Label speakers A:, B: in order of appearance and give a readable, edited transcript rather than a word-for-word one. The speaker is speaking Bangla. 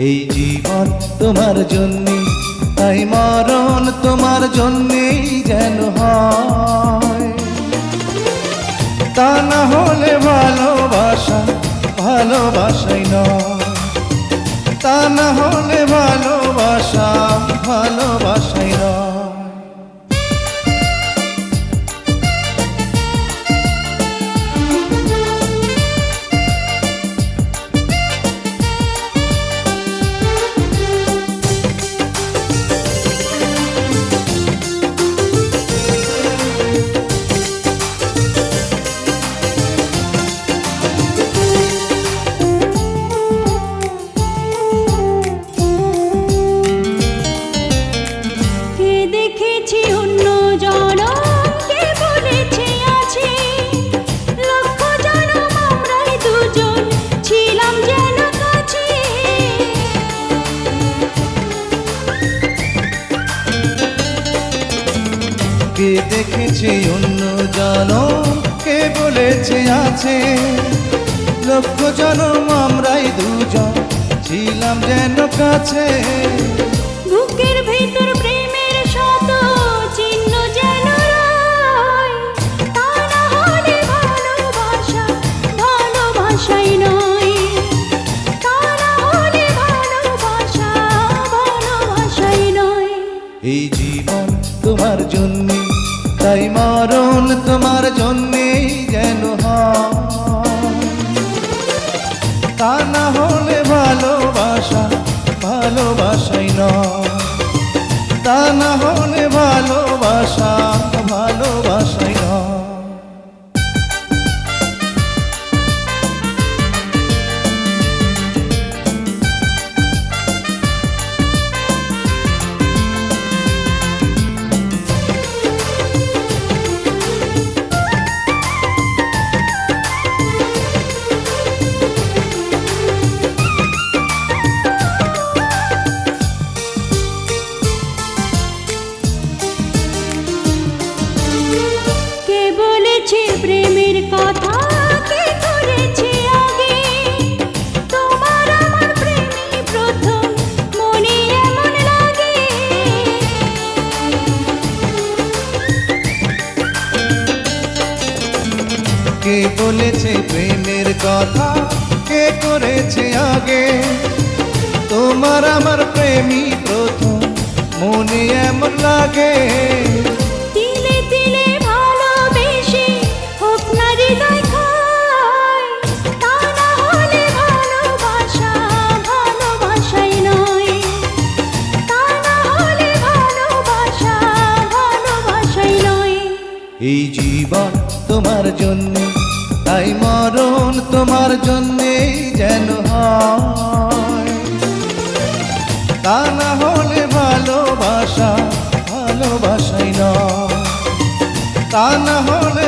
A: এই জীবন তোমার জন্যে, তাই মরণ তোমার জন্যেই যেন হয়। তা না হলে ভালোবাসা ভালোবাসাই নয়, তা না হলে ভালোবাসা ভালোবাসাই নয়। কে দেখেছে অন্য জনম, কে বলেছে আছে, লক্ষ জনম আমরাই দুজন ছিলাম যেন কাছে।
B: বুকের ভেতর প্রেমের শত চিহ্ন যেন রয়, তা না হলে ভালোবাসা ভালোবাসাই নয়, তা না হলে ভালোবাসা ভালোবাসাই নয়।
A: এই জীবন তোমার জন্যে, তাই মরণ তোমার জন্যেই যেন হয়। তা না হলে ভালোবাসা ভালোবাসাই নয়, তা না হলে ভালোবাসা ভালোবাসাই নয়।
B: প্রেমের কথা কে করেছে আগে, তোমার আমার প্রেমে প্রথম মনে এমন লাগে।
A: কে বলেছে প্রেমের কথা, কে করেছে আগে, তোমার আমার প্রেমী প্রথম মনে এমন লাগে। এই জীবন তোমার জন্যে, তাই মরণ তোমার জন্যেই যেন হয়। তা না হলে ভালোবাসা ভালোবাসাই নয়, তা না হলে